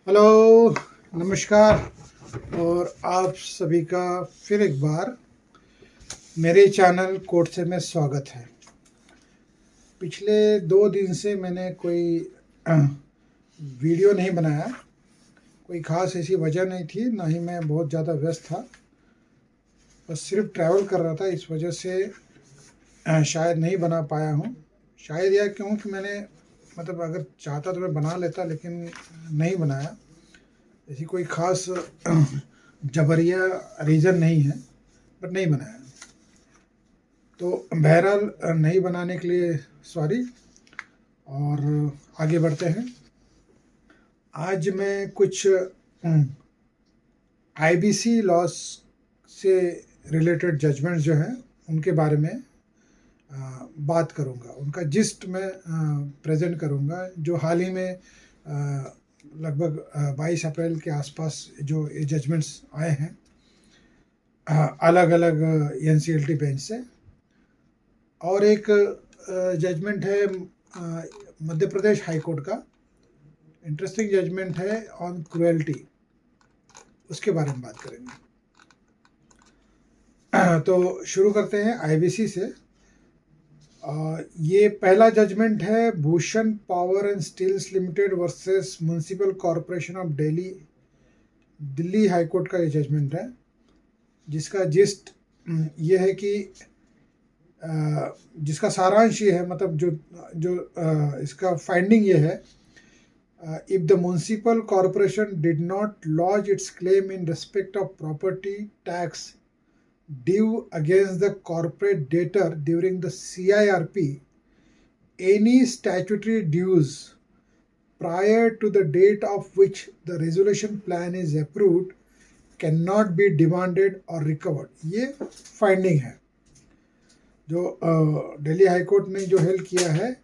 Hello, नमस्कार। और आप सभी का फिर एक बार मेरे चैनल कोर्ट से में स्वागत है। पिछले 2 दिन से मैंने कोई वीडियो नहीं बनाया। कोई ख़ास ऐसी वजह नहीं थी, ना ही मैं बहुत ज़्यादा व्यस्त था। बस सिर्फ ट्रैवल कर रहा था, इस वजह से शायद नहीं बना पाया हूँ। शायद यह क्योंकि मैंने मतलब अगर चाहता तो मैं बना लेता, लेकिन नहीं बनाया। ऐसी कोई ख़ास जबरिया रीज़न नहीं है, बट नहीं बनाया। तो बहरहाल नहीं बनाने के लिए सॉरी। और आगे बढ़ते हैं। आज मैं कुछ आईबीसी लॉस से रिलेटेड जजमेंट्स जो हैं उनके बारे में बात करूंगा। उनका जिस्ट मैं प्रेजेंट करूंगा, जो हाल ही में लगभग 22 अप्रैल के आसपास जो ये जजमेंट्स आए हैं अलग अलग एनसीएलटी बेंच से। और एक जजमेंट है मध्य प्रदेश हाई कोर्ट का, इंटरेस्टिंग जजमेंट है ऑन क्रुएल्टी, उसके बारे में बात करेंगे। तो शुरू करते हैं आईबीसी से। ये पहला जजमेंट है Bhushan power and steels limited versus municipal corporation of Delhi high court का ये जजमेंट है, जिसका जिस्ट ये है कि जिसका सारांश ये है, मतलब जो जो इसका फाइंडिंग ये है, if the municipal corporation did not lodge its claim in respect of property tax due against the corporate debtor during the CIRP, any statutory dues prior to the date of which the resolution plan is approved cannot be demanded or recovered. ये finding है जो Delhi high court ने जो held किया है।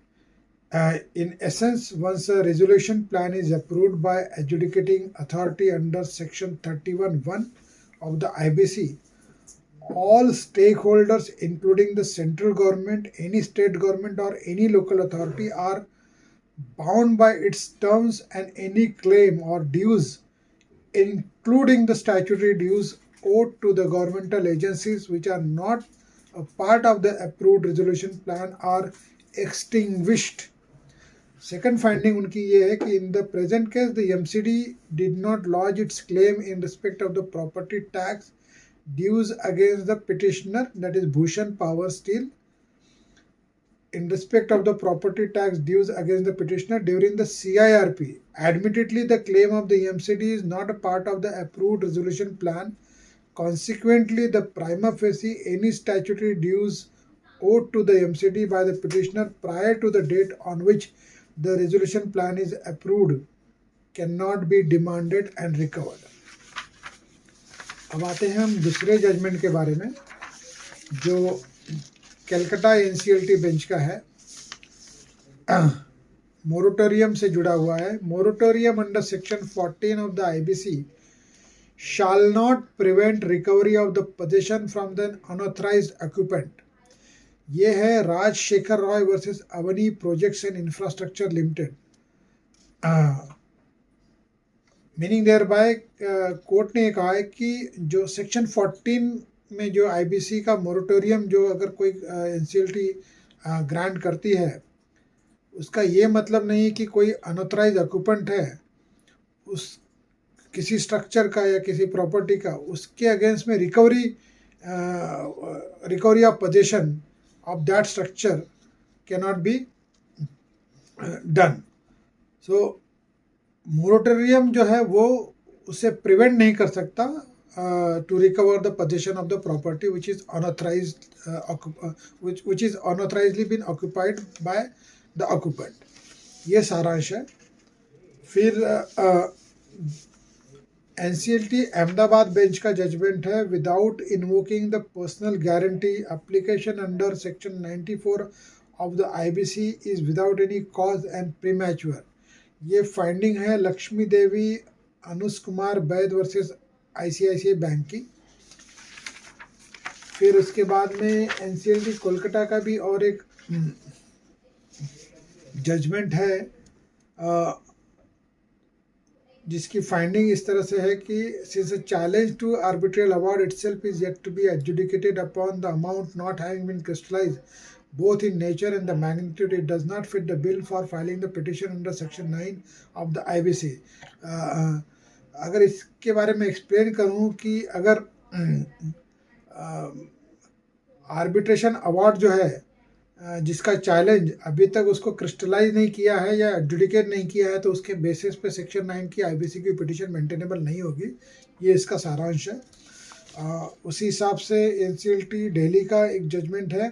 In essence, once a resolution plan is approved by adjudicating authority under section 31(1) of the IBC, all stakeholders, including the central government, any state government or any local authority, are bound by its terms, and any claim or dues, including the statutory dues owed to the governmental agencies which are not a part of the approved resolution plan, are extinguished. Second finding उनकी ये है कि in the present case the MCD did not lodge its claim in respect of the property tax dues against the petitioner, that is Bhushan Power Steel, in respect of the property tax dues against the petitioner during the CIRP. Admittedly, the claim of the MCD is not a part of the approved resolution plan. Consequently, the prima facie any statutory dues owed to the MCD by the petitioner prior to the date on which the resolution plan is approved cannot be demanded and recovered. अब आते हैं हम दूसरे judgement के बारे में, जो Calcutta NCLT bench का है, मोरेटोरियम से जुड़ा हुआ है। Moratorium under section 14 of the IBC shall not prevent recovery of the possession from the unauthorized occupant. ये है Rajshekhar Roy versus Avani projects and infrastructure limited. Meaning thereby court ने कहा है कि जो सेक्शन 14 में जो आईबीसी का मोरेटोरियम जो अगर कोई एनसीएलटी ग्रांट करती है, उसका ये मतलब नहीं कि कोई अनऑथराइज ऑक्यूपेंट है उस किसी स्ट्रक्चर का या किसी प्रॉपर्टी का, उसके अगेंस्ट में recovery of possession of that structure cannot be done. So moratorium जो है वो उसे प्रिवेंट नहीं कर सकता to recover the possession of the property which is unauthorisedly been occupied by the occupant. ये सारांश है। फिर एनसीएलटी अहमदाबाद बेंच का जजमेंट है, without invoking the personal guarantee application under section 94 of the IBC is without any cause and premature. ये finding है लक्ष्मी देवी अनुज कुमार बैद versus ICICI bank की। फिर उसके बाद में एनसीएलटी कोलकाता का भी और एक जजमेंट है, जिसकी फाइंडिंग इस तरह से है कि since a challenge to arbitral award itself is yet to be adjudicated upon the amount not having been crystallized both in nature and the magnitude, it does not fit the bill for filing the petition under section 9 of the IBC. अगर इसके बारे में explain करूं कि अगर arbitration award जो है जिसका चैलेंज अभी तक उसको क्रिस्टलाइज नहीं किया है या एडजुडिकेट नहीं किया है, तो उसके बेसिस पे सेक्शन 9 की आईबीसी की पिटीशन मेंटेनेबल नहीं होगी। ये इसका सारांश है। उसी हिसाब से एनसीएलटी दिल्ली का एक जजमेंट है।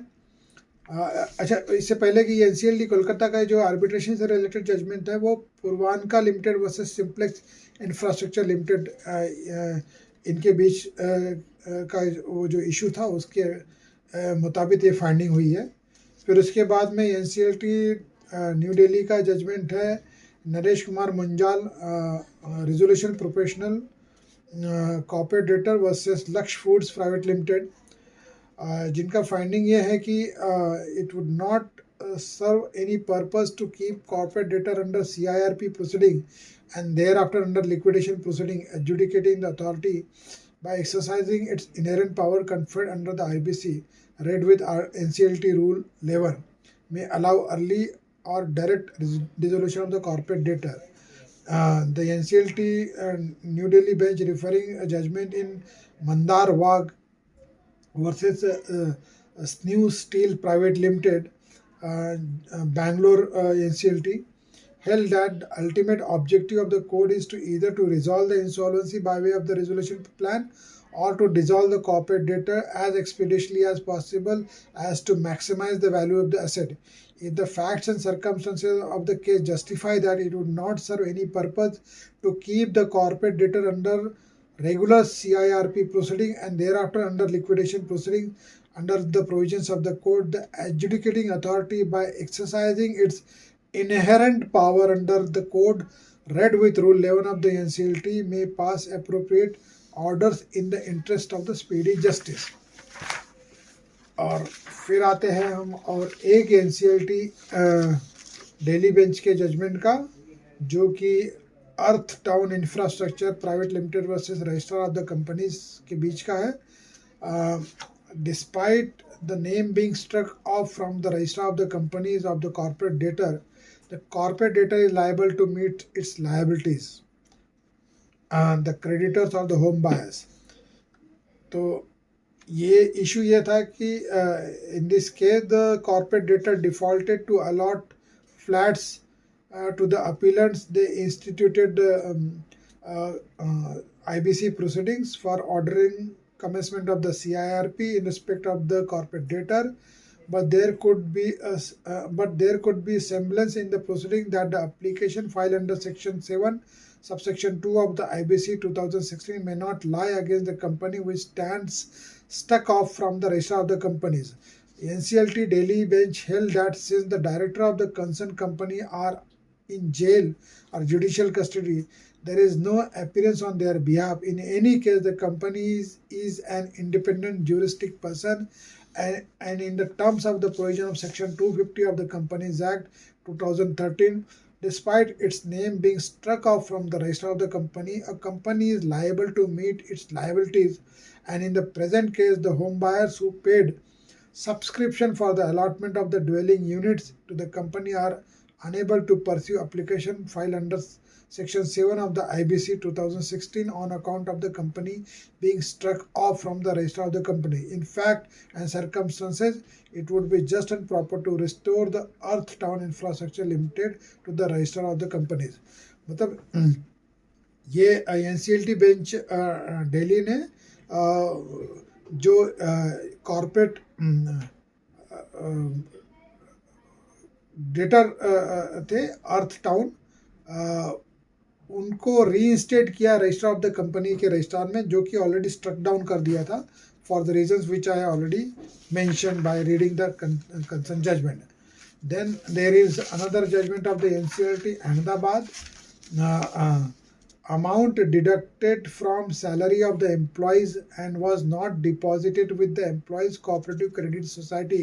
अच्छा, इससे पहले कि एनसीएलटी कोलकाता का जो आर्बिट्रेशन से रिलेटेड जजमेंट है वो Purvanka limited versus Simplex infrastructure limited इनके बीच का वो जो इशू था उसके मुताबिक ये फाइंडिंग हुई है। फिर उसके बाद में एनसीएलटी न्यू दिल्ली का जजमेंट है Naresh Kumar Munjal resolution professional corporate debtor versus लक्ष्य फूड्स प्राइवेट लिमिटेड, जिनका फाइंडिंग ये है कि it would not serve any purpose to keep corporate debtor under CIRP proceeding and thereafter under liquidation proceeding, adjudicating the authority by exercising its inherent power conferred under the IBC, read with NCLT Rule 11, may allow early or direct dissolution of the corporate debtor. The NCLT New Delhi bench referring a judgment in Mandar Wagh versus Snew Steel Private Limited, Bangalore NCLT, held that the ultimate objective of the code is to either to resolve the insolvency by way of the resolution plan or to dissolve the corporate debtor as expeditiously as possible as to maximize the value of the asset. If the facts and circumstances of the case justify that it would not serve any purpose to keep the corporate debtor under regular CIRP proceeding and thereafter under liquidation proceeding under the provisions of the code, the adjudicating authority, by exercising its inherent power under the code, read with Rule 11 of the NCLT, may pass appropriate orders in the interest of the speedy justice. और फिर आते हैं हम और एक NCLT Delhi bench के judgment का, जो कि Earth Town infrastructure private limited versus registrar of the companies के बीच का है। Despite the name being struck off from the register of the companies of the corporate debtor, the corporate debtor is liable to meet its liabilities and the creditors of the home buyers. तो ये issue ये था कि in this case the corporate debtor defaulted to allot flats to the appellants. They instituted IBC proceedings for ordering commencement of the CIRP in respect of the corporate debtor, but there could be semblance in the proceeding that the application filed under section 7 subsection 2 of the IBC 2016 may not lie against the company which stands stuck off from the register of the companies. NCLT Delhi bench held that since the director of the concerned company are in jail or judicial custody, there is no appearance on their behalf. In any case, the company is an independent juristic person and in the terms of the provision of section 250 of the Companies Act 2013, despite its name being struck off from the register of the company, a company is liable to meet its liabilities, and in the present case, the home buyers who paid subscription for the allotment of the dwelling units to the company are unable to pursue application filed under Section 7 of the IBC 2016 on account of the company being struck off from the register of the company. In fact and circumstances, it would be just and proper to restore the Earth Town Infrastructure Limited to the register of the companies. मतलब ये NCLT bench Delhi ने जो corporate debtor थे Earth Town, उनको reinstate किया register of the company के registrar में, जो कि ऑलरेडी स्ट्रक डाउन कर दिया था for the reasons which I already mention by reading the concern judgement. Then there is another judgement of the NCLT Ahmedabad. Amount deducted from salary of the employees and was not deposited with the Employees Cooperative Credit Society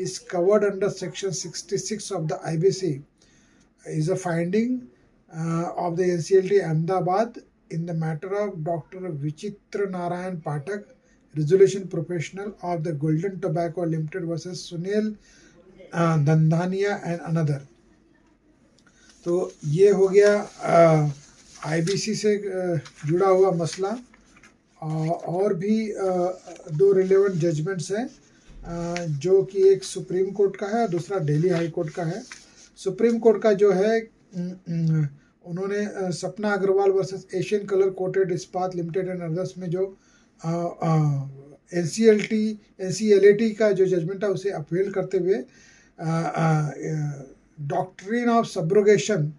is covered under section 66 of the IBC is a finding of the NCLT Ahmedabad in the matter of Dr. Vichitra Narayan Pathak, resolution professional of the Golden Tobacco Limited versus Sunil Dandania and another. तो ये हो गया IBC से जुड़ा हुआ मसला। और भी दो रिलेवेंट जजमेंट्स हैं, जो कि एक सुप्रीम कोर्ट का है और दूसरा दिल्ली हाई कोर्ट का है। सुप्रीम कोर्ट का जो है, उन्होंने Sapna Agarwal versus Asian colour coated Ispat limited and others में जो NCLT का जो जजमेंट है उसे अपील करते हुए doctrine of subrogation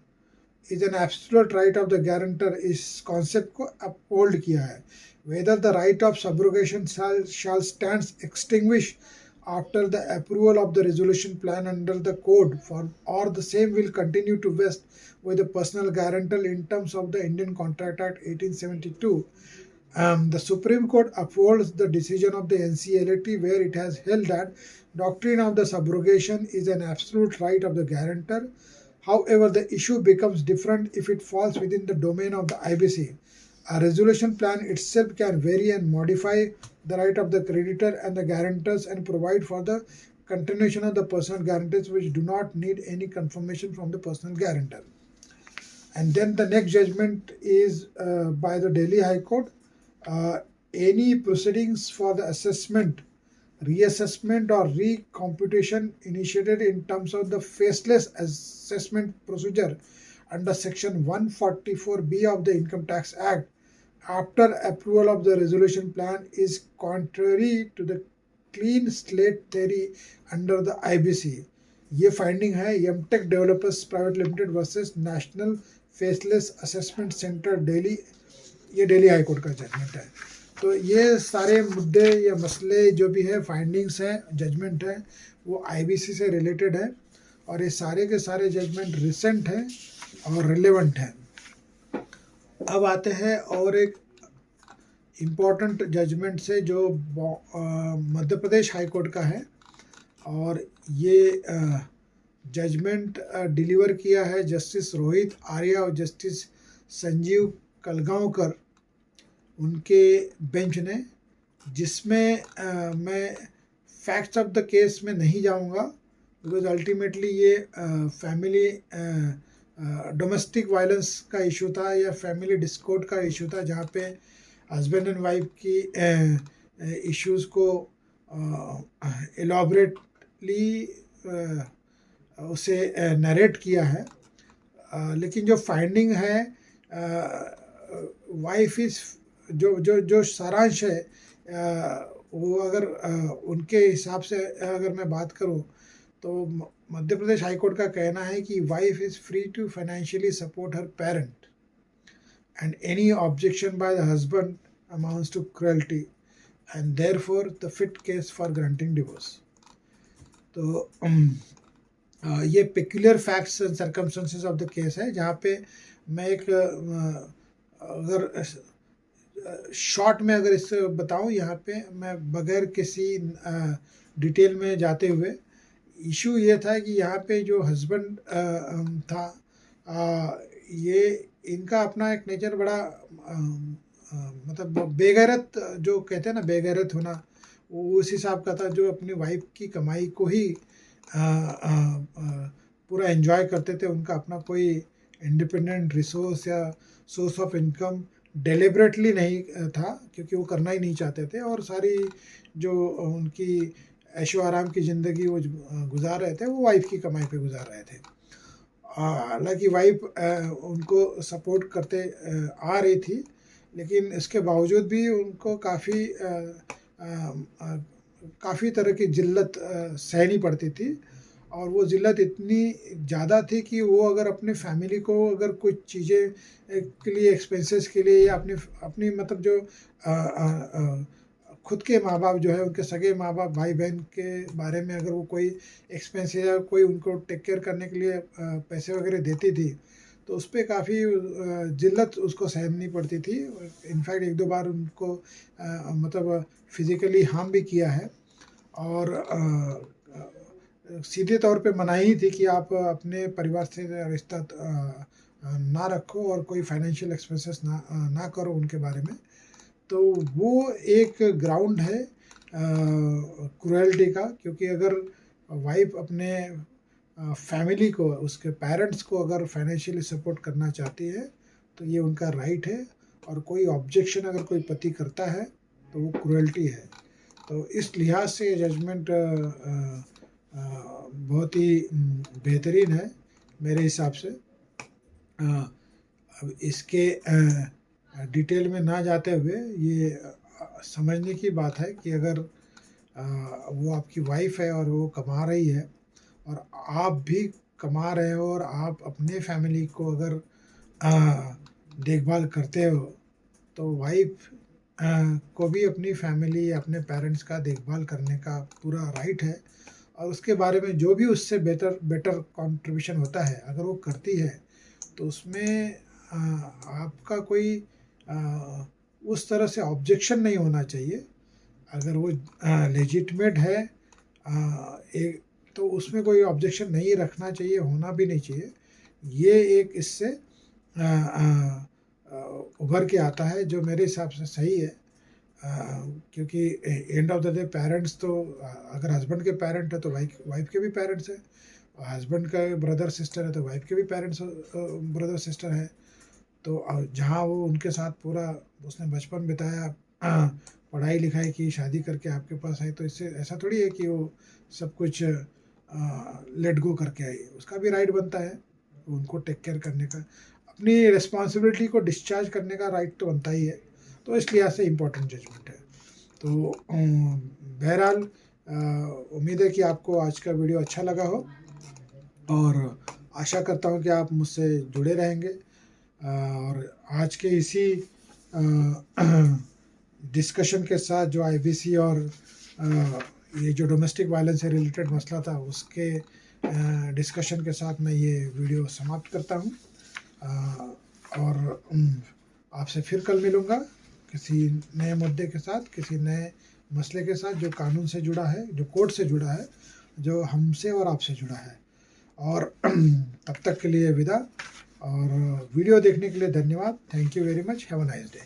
is an absolute right of the guarantor इस कॉन्सेप्ट को अपहोल्ड किया है। Whether the right of subrogation shall stand extinguished after the approval of the resolution plan under the code or the same will continue to vest with the personal guarantor in terms of the Indian Contract Act 1872. The Supreme Court upholds the decision of the NCLT where it has held that doctrine of the subrogation is an absolute right of the guarantor. However, the issue becomes different if it falls within the domain of the IBC. A resolution plan itself can vary and modify the right of the creditor and the guarantors and provide for the continuation of the personal guarantors which do not need any confirmation from the personal guarantor. And then the next judgment is by the Delhi High Court. Any proceedings for the assessment, reassessment or recomputation initiated in terms of the faceless assessment procedure under section 144B of the Income Tax Act after approval of the resolution plan is contrary to the clean slate theory under the IBC. ये finding है यमटेक developers private limited versus national faceless assessment centre Delhi, ये Delhi high court का judgment है। तो ये सारे मुद्दे या मसले जो भी है, फाइंडिंग्स हैं, जजमेंट है, वो IBC से रिलेटेड है और ये सारे के सारे जजमेंट रिसेंट हैं और रिलेवेंट हैं। अब आते हैं और एक इम्पॉर्टेंट जजमेंट से जो मध्य प्रदेश हाई कोर्ट का है और ये जजमेंट डिलीवर किया है जस्टिस रोहित आर्या और जस्टिस संजीव कलगांवकर उनके बेंच ने, जिसमें मैं फैक्ट्स ऑफ द केस में नहीं जाऊंगा बिकॉज अल्टीमेटली ये फैमिली डोमेस्टिक वायलेंस का इशू था या फैमिली डिस्कॉर्ड का इशू था, जहाँ पे हस्बैंड एंड वाइफ की इश्यूज़ को एलॉबरेटली उसे नरेट किया है। लेकिन जो फाइंडिंग है वाइफ इज़ जो सारांश है वो अगर उनके हिसाब से अगर मैं बात करूं तो मध्य प्रदेश हाई कोर्ट का कहना है कि wife is free to financially support her parent and any objection by the husband amounts to cruelty and therefore the fit case for granting divorce. तो ये peculiar facts and circumstances of the case है, जहाँ पे मैं एक अगर short में अगर इससे बताऊं, यहाँ पे मैं बगैर किसी डिटेल में जाते हुए, इशू ये था कि यहाँ पे जो हस्बैंड था ये इनका अपना एक नेचर बड़ा मतलब बेगैरत, जो कहते हैं ना बेगैरत होना, वो उस हिसाब का था, जो अपनी वाइफ की कमाई को ही पूरा एंजॉय करते थे। उनका अपना कोई इंडिपेंडेंट रिसोर्स या सोर्स ऑफ इनकम डेलिबरेटली नहीं था, क्योंकि वो करना ही नहीं चाहते थे और सारी जो उनकी ऐशो आराम की ज़िंदगी वो गुजार रहे थे वो वाइफ की कमाई पे गुजार रहे थे। हालांकि वाइफ उनको सपोर्ट करते आ रही थी, लेकिन इसके बावजूद भी उनको काफ़ी तरह की जिल्लत सहनी पड़ती थी और वो जिल्लत इतनी ज़्यादा थी कि वो अगर अपने फैमिली को अगर कुछ चीज़ें के लिए एक्सपेंसेस के लिए या अपनी मतलब जो खुद के माँ बाप जो है, उनके सगे माँ बाप भाई बहन के बारे में अगर वो कोई एक्सपेंस या कोई उनको टेक केयर करने के लिए पैसे वगैरह देती थी, तो उस पर काफ़ी जिल्लत उसको सहनी पड़ती थी। इनफैक्ट एक दो बार उनको मतलब फिज़िकली हार्म भी किया है और सीधे तौर पे मनाही थी कि आप अपने परिवार से रिश्ता ना रखो और कोई फाइनेंशियल एक्सपेंसेस ना करो उनके बारे में। तो वो एक ग्राउंड है क्रुएल्टी का, क्योंकि अगर वाइफ अपने फैमिली को, उसके पेरेंट्स को अगर फाइनेंशियली सपोर्ट करना चाहती है तो ये उनका राइट है, और कोई ऑब्जेक्शन अगर कोई पति करता है तो वो क्रुएल्टी है। तो इस लिहाज से ये जजमेंट बहुत ही बेहतरीन है मेरे हिसाब से। अब इसके डिटेल में ना जाते हुए ये समझने की बात है कि अगर वो आपकी वाइफ है और वो कमा रही है और आप भी कमा रहे हो और आप अपने फैमिली को अगर देखभाल करते हो, तो वाइफ को भी अपनी फैमिली, अपने पेरेंट्स का देखभाल करने का पूरा राइट है। और उसके बारे में जो भी उससे बेटर कंट्रीब्यूशन होता है अगर वो करती है तो उसमें आपका कोई उस तरह से ऑब्जेक्शन नहीं होना चाहिए। अगर वो लेजिटमेट है एक, तो उसमें कोई ऑब्जेक्शन नहीं रखना चाहिए, होना भी नहीं चाहिए। ये एक इससे उभर के आता है जो मेरे हिसाब से सही है। क्योंकि end of the day parents तो अगर हस्बैंड के पेरेंट है तो वाइफ के भी पेरेंट्स हैं, हस्बैंड का ब्रदर सिस्टर है तो वाइफ के भी पेरेंट्स ब्रदर सिस्टर है। तो जहाँ वो उनके साथ पूरा उसने बचपन बिताया, पढ़ाई लिखाई की, शादी करके आपके पास आई, तो इससे ऐसा थोड़ी है कि वो सब कुछ लेट गो करके आई। उसका भी राइट बनता है उनको टेक केयर करने का, अपनी रिस्पॉन्सिबिलिटी को डिस्चार्ज करने का राइट तो बनता ही है। तो इस लिहाज से इम्पोर्टेंट जजमेंट है। तो बहरहाल उम्मीद है कि आपको आज का वीडियो अच्छा लगा हो, और आशा करता हूँ कि आप मुझसे जुड़े रहेंगे। और आज के इसी डिस्कशन के साथ जो आईबीसी और ये जो डोमेस्टिक वायलेंस से रिलेटेड मसला था उसके डिस्कशन के साथ मैं ये वीडियो समाप्त करता हूँ। और आपसे फिर कल मिलूँगा किसी नए मुद्दे के साथ, किसी नए मसले के साथ जो कानून से जुड़ा है, जो कोर्ट से जुड़ा है, जो हमसे और आपसे जुड़ा है। और तब तक के लिए विदा, और वीडियो देखने के लिए धन्यवाद। Thank you very much. Have a nice day.